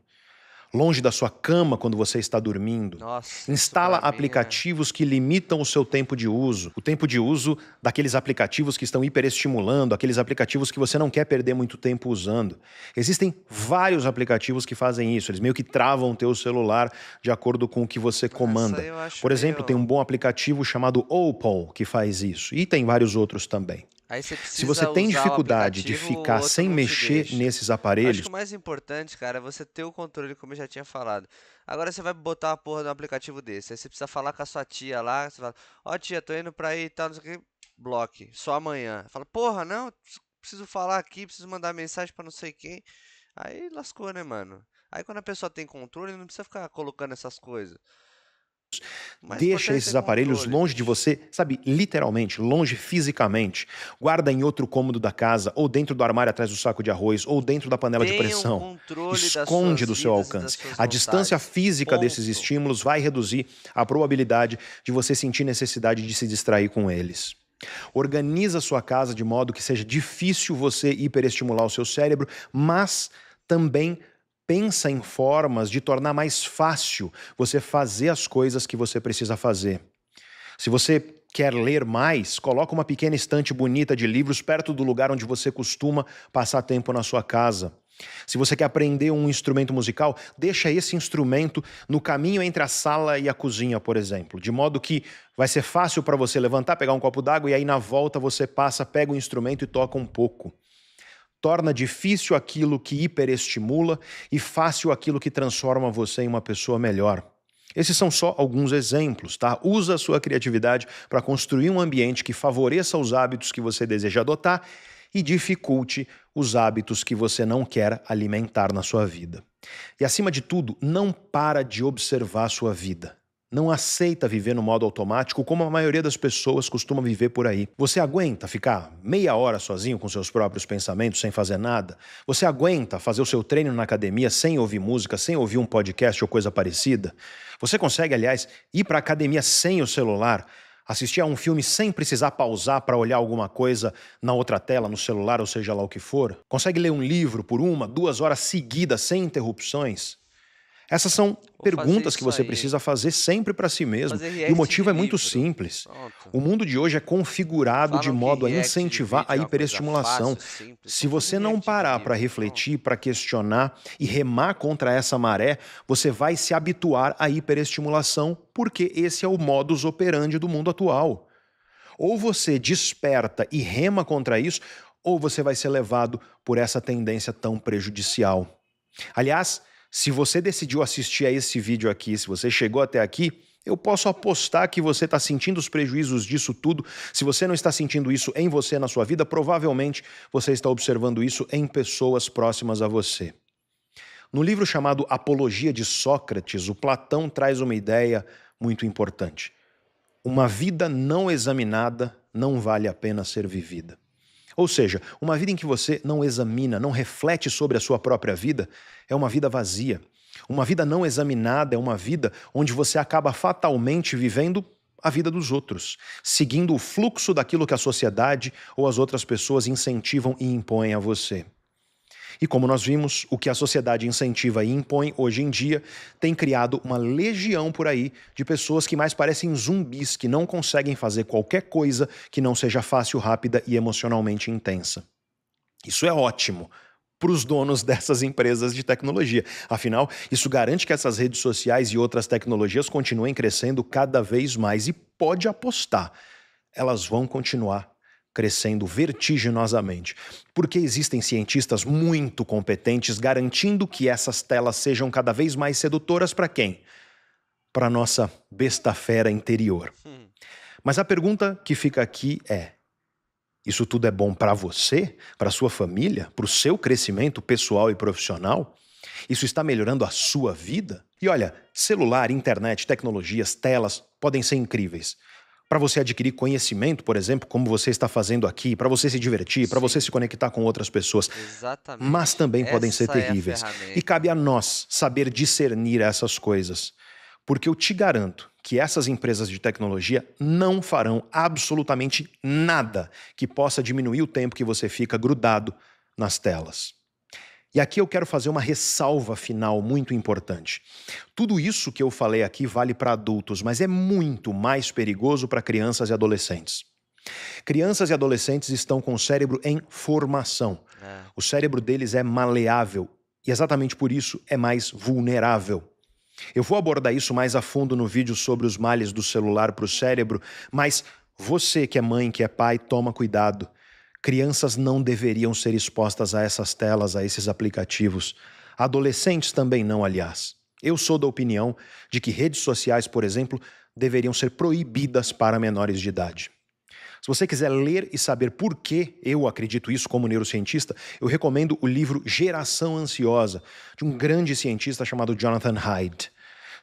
Longe da sua cama quando você está dormindo. Nossa, instala aplicativos que limitam o seu tempo de uso. O tempo de uso daqueles aplicativos que estão hiperestimulando, aqueles aplicativos que você não quer perder muito tempo usando. Existem vários aplicativos que fazem isso. Eles meio que travam o teu celular de acordo com o que você comanda. Por exemplo, tem um bom aplicativo chamado Opal que faz isso. E tem vários outros também. Aí você precisa Se você tem dificuldade de ficar sem mexer nesses aparelhos... Acho que o mais importante, cara, é você ter o controle, como eu já tinha falado. Agora você vai botar a porra de um aplicativo desse. Aí você precisa falar com a sua tia lá. Você fala, ó tia, tô indo pra aí e tal, não sei o que. Bloque, só amanhã. Fala, porra, não, preciso falar aqui, preciso mandar mensagem pra não sei quem. Aí lascou, né, mano? Aí quando a pessoa tem controle, não precisa ficar colocando essas coisas. Deixa esses aparelhos longe de você, sabe, literalmente, longe fisicamente. Guarda em outro cômodo da casa, ou dentro do armário atrás do saco de arroz, ou dentro da panela de pressão. Esconde do seu alcance. A distância física desses estímulos vai reduzir a probabilidade de você sentir necessidade de se distrair com eles. Organiza sua casa de modo que seja difícil você hiperestimular o seu cérebro, mas também pensa em formas de tornar mais fácil você fazer as coisas que você precisa fazer. Se você quer ler mais, coloca uma pequena estante bonita de livros perto do lugar onde você costuma passar tempo na sua casa. Se você quer aprender um instrumento musical, deixa esse instrumento no caminho entre a sala e a cozinha, por exemplo, de modo que vai ser fácil para você levantar, pegar um copo d'água e aí na volta você passa, pega o instrumento e toca um pouco. Torna difícil aquilo que hiperestimula e fácil aquilo que transforma você em uma pessoa melhor. Esses são só alguns exemplos, tá? Usa a sua criatividade para construir um ambiente que favoreça os hábitos que você deseja adotar e dificulte os hábitos que você não quer alimentar na sua vida. E, acima de tudo, não para de observar a sua vida. Não aceita viver no modo automático como a maioria das pessoas costuma viver por aí. Você aguenta ficar meia hora sozinho com seus próprios pensamentos sem fazer nada? Você aguenta fazer o seu treino na academia sem ouvir música, sem ouvir um podcast ou coisa parecida? Você consegue, aliás, ir para a academia sem o celular? Assistir a um filme sem precisar pausar para olhar alguma coisa na outra tela, no celular ou seja lá o que for? Consegue ler um livro por 1, 2 horas seguidas sem interrupções? Essas são perguntas que você precisa fazer sempre para si mesmo. E o motivo é muito simples. O mundo de hoje é configurado de modo a incentivar a hiperestimulação. Se você não parar para refletir, para questionar e remar contra essa maré, você vai se habituar à hiperestimulação, porque esse é o modus operandi do mundo atual. Ou você desperta e rema contra isso, ou você vai ser levado por essa tendência tão prejudicial. Aliás, se você decidiu assistir a esse vídeo aqui, se você chegou até aqui, eu posso apostar que você está sentindo os prejuízos disso tudo. Se você não está sentindo isso em você, na sua vida, provavelmente você está observando isso em pessoas próximas a você. No livro chamado Apologia de Sócrates, o Platão traz uma ideia muito importante. Uma vida não examinada não vale a pena ser vivida. Ou seja, uma vida em que você não examina, não reflete sobre a sua própria vida, é uma vida vazia. Uma vida não examinada é uma vida onde você acaba fatalmente vivendo a vida dos outros, seguindo o fluxo daquilo que a sociedade ou as outras pessoas incentivam e impõem a você. E como nós vimos, o que a sociedade incentiva e impõe hoje em dia tem criado uma legião por aí de pessoas que mais parecem zumbis, que não conseguem fazer qualquer coisa que não seja fácil, rápida e emocionalmente intensa. Isso é ótimo para os donos dessas empresas de tecnologia. Afinal, isso garante que essas redes sociais e outras tecnologias continuem crescendo cada vez mais. E pode apostar, elas vão continuar crescendo vertiginosamente, porque existem cientistas muito competentes garantindo que essas telas sejam cada vez mais sedutoras para quem? Para a nossa besta fera interior. Mas a pergunta que fica aqui é: isso tudo é bom para você, para sua família, para o seu crescimento pessoal e profissional? Isso está melhorando a sua vida? E olha, celular, internet, tecnologias, telas podem ser incríveis. Para você adquirir conhecimento, por exemplo, como você está fazendo aqui, para você se divertir, para você Sim, se conectar com outras pessoas. Mas exatamente. também podem ser Essa é a terríveis. E ferramenta. cabe a nós saber discernir essas coisas. Porque eu te garanto que essas empresas de tecnologia não farão absolutamente nada que possa diminuir o tempo que você fica grudado nas telas. E aqui eu quero fazer uma ressalva final muito importante. Tudo isso que eu falei aqui vale para adultos, mas é muito mais perigoso para crianças e adolescentes. Crianças e adolescentes estão com o cérebro em formação. É. O cérebro deles é maleável e exatamente por isso é mais vulnerável. Eu vou abordar isso mais a fundo no vídeo sobre os males do celular para o cérebro, mas você que é mãe, que é pai, toma cuidado. Crianças não deveriam ser expostas a essas telas, a esses aplicativos. Adolescentes também não, aliás. Eu sou da opinião de que redes sociais, por exemplo, deveriam ser proibidas para menores de idade. Se você quiser ler e saber por que eu acredito isso como neurocientista, eu recomendo o livro Geração Ansiosa, de um grande cientista chamado Jonathan Haidt.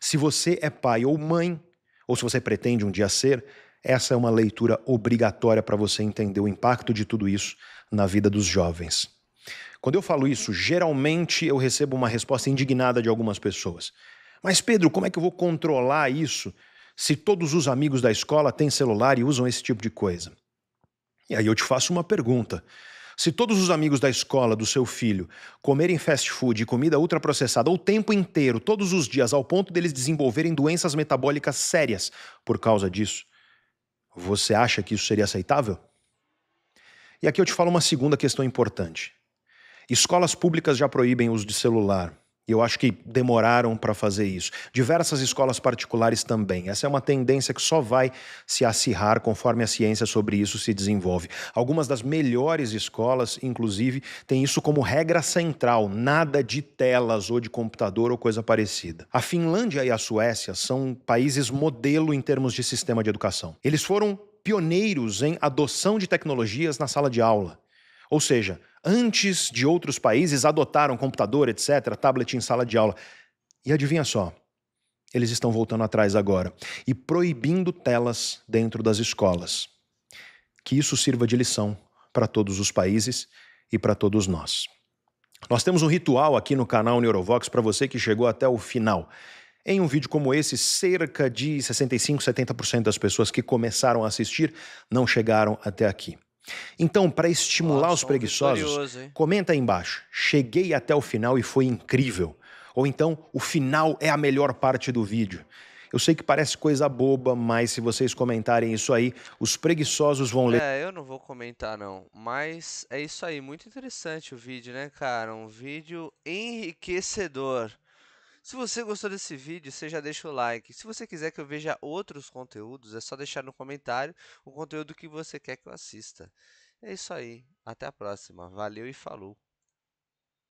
Se você é pai ou mãe, ou se você pretende um dia ser, essa é uma leitura obrigatória para você entender o impacto de tudo isso na vida dos jovens. Quando eu falo isso, geralmente eu recebo uma resposta indignada de algumas pessoas. Mas Pedro, como é que eu vou controlar isso se todos os amigos da escola têm celular e usam esse tipo de coisa? E aí eu te faço uma pergunta. Se todos os amigos da escola do seu filho comerem fast food e comida ultraprocessada o tempo inteiro, todos os dias, ao ponto deles desenvolverem doenças metabólicas sérias por causa disso, você acha que isso seria aceitável? E aqui eu te falo uma segunda questão importante. Escolas públicas já proíbem o uso de celular. E eu acho que demoraram para fazer isso. Diversas escolas particulares também. Essa é uma tendência que só vai se acirrar conforme a ciência sobre isso se desenvolve. Algumas das melhores escolas, inclusive, têm isso como regra central. Nada de telas ou de computador ou coisa parecida. A Finlândia e a Suécia são países modelo em termos de sistema de educação. Eles foram pioneiros em adoção de tecnologias na sala de aula. Ou seja, antes de outros países adotaram computador, etc., tablet em sala de aula. E adivinha só, eles estão voltando atrás agora e proibindo telas dentro das escolas. Que isso sirva de lição para todos os países e para todos nós. Nós temos um ritual aqui no canal Neurovox para você que chegou até o final. Em um vídeo como esse, cerca de 65, 70% das pessoas que começaram a assistir não chegaram até aqui. Então, para estimular os preguiçosos, comenta aí embaixo. Cheguei até o final e foi incrível. Ou então, o final é a melhor parte do vídeo. Eu sei que parece coisa boba, mas se vocês comentarem isso aí, os preguiçosos vão ler. Eu não vou comentar não, mas é isso aí, muito interessante o vídeo, né, cara? Um vídeo enriquecedor. Se você gostou desse vídeo, você já deixa o like. Se você quiser que eu veja outros conteúdos, é só deixar no comentário o conteúdo que você quer que eu assista. É isso aí. Até a próxima. Valeu e falou.